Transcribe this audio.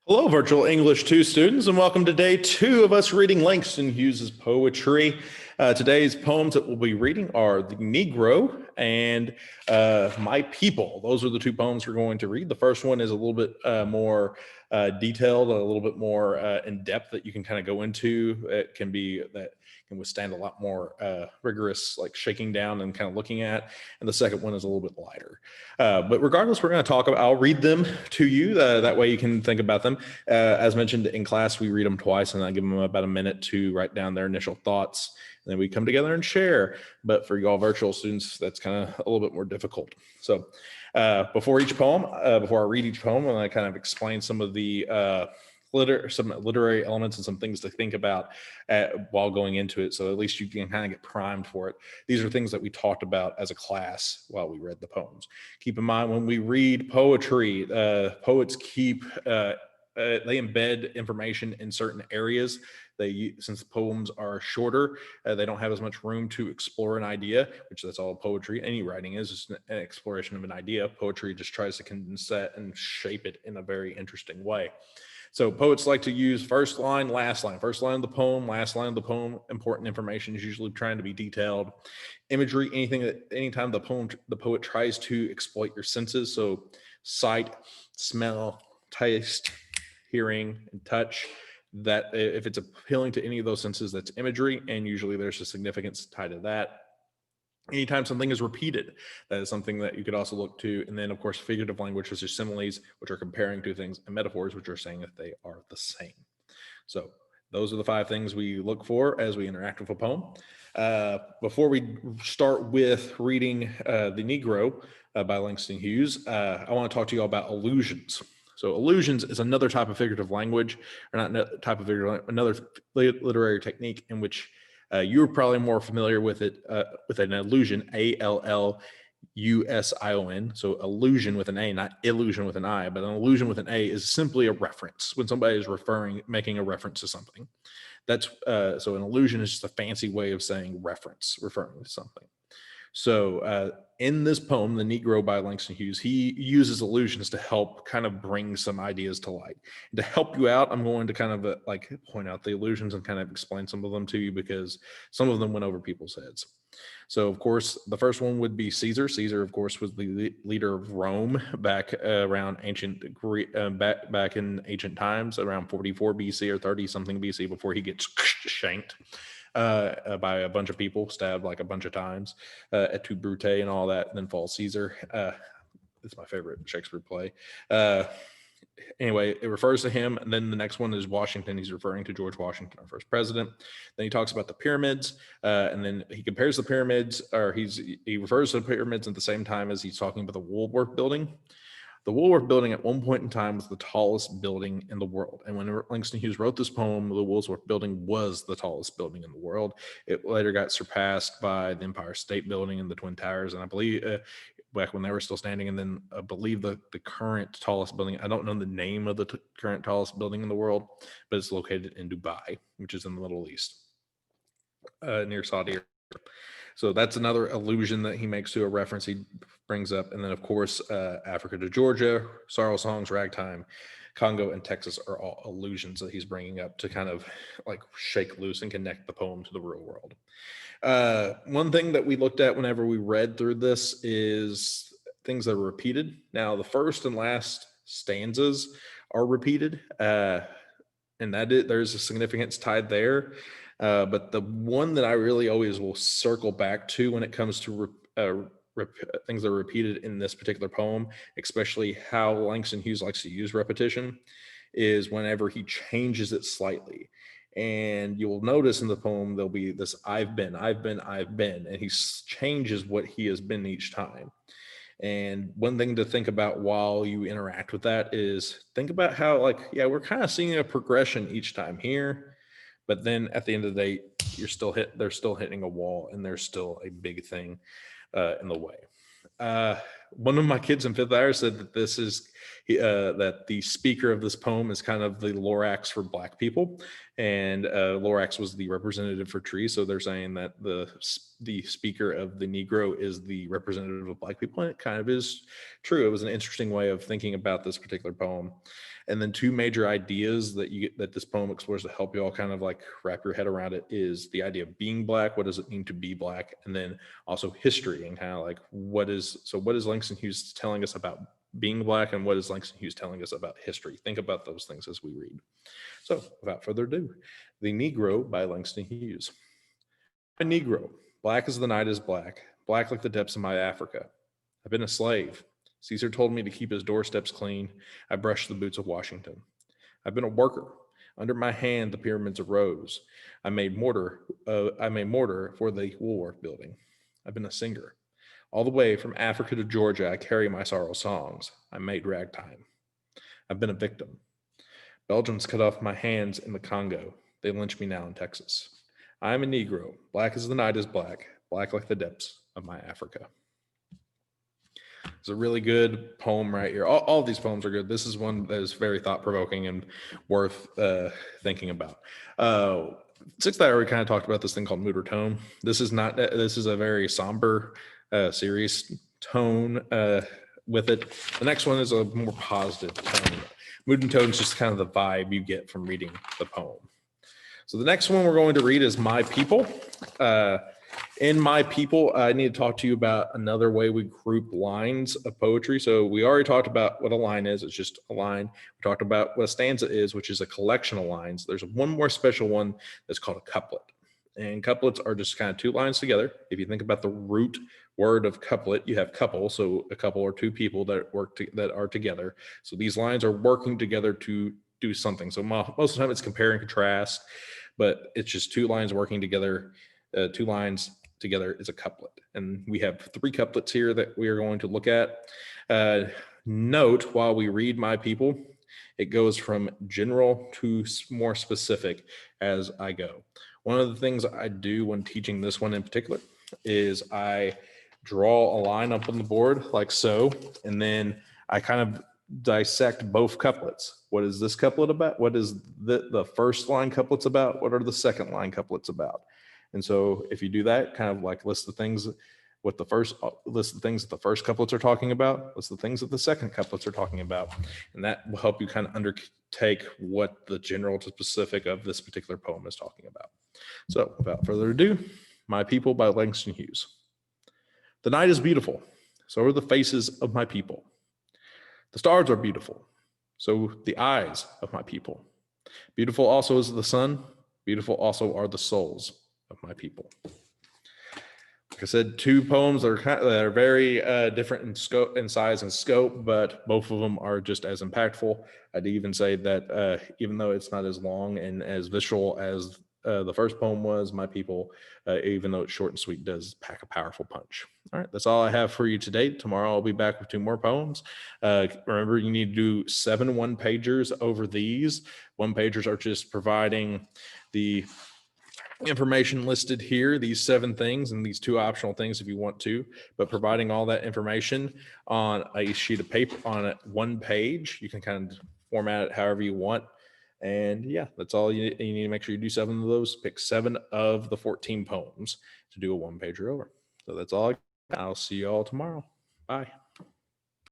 Hello, virtual English 2 students, and welcome to day 2 of us reading Langston Hughes' poetry. Today's poems that we'll be reading are The Negro and My People. Those are the two poems we're going to read. The first one is a little bit more detailed, a little bit more in depth that you can kind of go into. It can be that can withstand a lot more rigorous like shaking down and kind of looking at. And the second one is a little bit lighter. But regardless, we're going to talk about, I'll read them to you. That way you can think about them. As mentioned in class, we read them twice and I give them about a minute to write down their initial thoughts. And then we come together and share. But for y'all virtual students, that's kind of a little bit more difficult. So before I read each poem, I'm going to kind of explain some of the some literary elements and some things to think about while going into it. So at least you can kind of get primed for it. These are things that we talked about as a class while we read the poems. Keep in mind when we read poetry, poets they embed information in certain areas. Since the poems are shorter, they don't have as much room to explore an idea, which that's all poetry. Any writing is just an exploration of an idea. Poetry just tries to condense it and shape it in a very interesting way. So poets like to use first line, last line, first line of the poem, last line of the poem. Important information is usually trying to be detailed. Imagery, anytime the poet tries to exploit your senses. So sight, smell, taste, hearing, and touch. That if it's appealing to any of those senses, that's imagery, and usually there's a significance tied to that. Anytime something is repeated, that is something that you could also look to. And then, of course, figurative language, which is similes, which are comparing two things, and metaphors, which are saying that they are the same. So those are the 5 things we look for as we interact with a poem. Before we start with reading The Negro by Langston Hughes, I want to talk to you all about allusions. So allusions is another type of figurative language, or not type of figurative, another literary technique in which you're probably more familiar with it with an allusion, ALLUSION. So allusion with an A, not illusion with an I, but an allusion with an A is simply a reference. When somebody is making a reference to something, that's so an allusion is just a fancy way of saying reference, referring to something. So in this poem, The Negro by Langston Hughes, he uses allusions to help kind of bring some ideas to light. And to help you out, I'm going to kind of like point out the allusions and kind of explain some of them to you because some of them went over people's heads. So, of course, the first one would be Caesar. Caesar, of course, was the leader of Rome back around back in ancient times, around 44 BC or 30 something BC, before he gets shanked by a bunch of people, stabbed like a bunch of times, et tu Brute and all that, and then falls Caesar. It's my favorite Shakespeare play. Anyway, it refers to him, and then the next one is Washington. He's referring to George Washington, our first president. Then he talks about the pyramids, and then he compares the pyramids, or he refers to the pyramids at the same time as he's talking about the Woolworth building. The Woolworth building at one point in time was the tallest building in the world. And when Langston Hughes wrote this poem, the Woolworth building was the tallest building in the world. It later got surpassed by the Empire State Building and the Twin Towers. And I believe back when they were still standing, and then I believe the current tallest building, I don't know the name of the current tallest building in the world, but it's located in Dubai, which is in the Middle East, near Saudi Arabia. So that's another allusion that he makes to a reference he brings up. And then, of course, Africa to Georgia, Sorrow Songs, Ragtime, Congo, and Texas are all allusions that he's bringing up to kind of like shake loose and connect the poem to the real world. One thing that we looked at whenever we read through this is things that are repeated. Now, the first and last stanzas are repeated, and there's a significance tied there. But the one that I really always will circle back to when it comes to things that are repeated in this particular poem, especially how Langston Hughes likes to use repetition, is whenever he changes it slightly. And you'll notice in the poem, there'll be this I've been, and he changes what he has been each time. And one thing to think about while you interact with that is think about how, like, yeah, we're kind of seeing a progression each time here, but then at the end of the day, they're still hitting a wall, and there's still a big thing in the way. One of my kids in 5th hour said that that the speaker of this poem is kind of the Lorax for Black people, and Lorax was the representative for trees. So they're saying that the speaker of the Negro is the representative of Black people, and it kind of is true. It was an interesting way of thinking about this particular poem. And then two major ideas that that this poem explores to help you all kind of like wrap your head around it is the idea of being Black. What does it mean to be Black? And then also history and kind of like what is Langston Hughes telling us about being Black, and what is Langston Hughes telling us about history? Think about those things as we read. So without further ado, The Negro by Langston Hughes. A Negro, black as the night is black, black like the depths of my Africa. I've been a slave. Caesar told me to keep his doorsteps clean. I brushed the boots of Washington. I've been a worker. Under my hand, the pyramids arose. I made mortar for the Woolworth building. I've been a singer. All the way from Africa to Georgia, I carry my sorrow songs. I made ragtime. I've been a victim. Belgians cut off my hands in the Congo. They lynch me now in Texas. I am a Negro, black as the night is black, black like the depths of my Africa. It's a really good poem right here. All of these poems are good. This is one that is very thought-provoking and worth thinking about. Sixth, I already kind of talked about this thing called mood or tone. This is a very somber, serious tone with it. The next one is a more positive tone. Mood and tone is just kind of the vibe you get from reading the poem. So the next one we're going to read is My People. In My People, I need to talk to you about another way we group lines of poetry. So we already talked about what a line is. It's just a line. We talked about what a stanza is, which is a collection of lines. There's one more special one that's called a couplet. And couplets are just kind of two lines together. If you think about the root word of couplet, you have couple. So a couple or two people that are together. So these lines are working together to do something. So most of the time it's compare and contrast, but it's just two lines working together. Two lines together is a couplet. And we have three couplets here that we are going to look at. Note while we read My People, it goes from general to more specific as I go. One of the things I do when teaching this one in particular is I draw a line up on the board like so, and then I kind of dissect both couplets. What is this couplet about? What is the first line couplets about? What are the second line couplets about? And so if you do that, kind of like list the things that the first couplets are talking about, list the things that the second couplets are talking about. And that will help you kind of undertake what the general to specific of this particular poem is talking about. So without further ado, My People by Langston Hughes. The night is beautiful, so are the faces of my people. The stars are beautiful, so the eyes of my people. Beautiful also is the sun, beautiful also are the souls of my people. Like I said, two poems that are very different in scope, in size and scope, but both of them are just as impactful. I'd even say that even though it's not as long and as visceral as the first poem was, My People, even though it's short and sweet, does pack a powerful punch. All right, that's all I have for you today. Tomorrow I'll be back with two more poems. Remember, you need to do 7 one-pagers over these. One-pagers are just providing the information listed here, these 7 things and these 2 optional things if you want to, but providing all that information on a sheet of paper on one page. You can kind of format it however you want. And yeah, that's all you need to make sure you do 7 of those. Pick 7 of the 14 poems to do a one-pager over. So that's all. I'll see you all tomorrow. Bye.